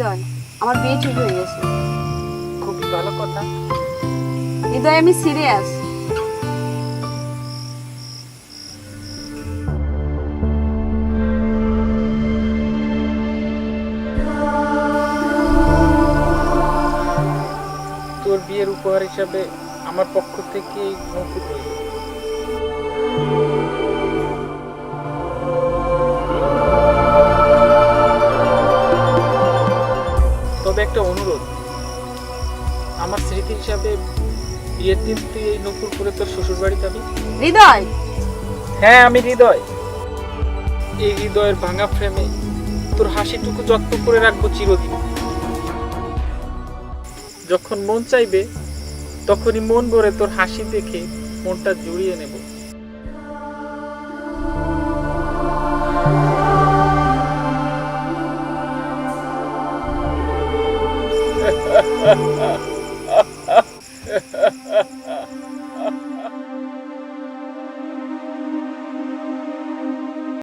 হৃদয়, আমার বিয়ে ঠিক হয়ে গেছে। খুবই ভালো কথা। হৃদয়, আমি সিরিয়াস। তোর বিয়ের উপহার হিসাবে আমার পক্ষ থেকে এই নৌকো রইল। তবে একটা অনুরোধ, আমার স্মৃতি হিসাবে বিয়ের দিন তুই এই নৌকো করে তোর শ্বশুর বাড়ি যাবি। হৃদয়, হ্যাঁ, আমি হৃদয়। এই হৃদয়ের ভাঙা ফ্রেমে তোর হাসিটুকু যত্ন করে রাখবো চিরদিন। যখন মন চাইবে তখনই মন ভরে তোর হাসি দেখে মনটা জুড়িয়ে নেব।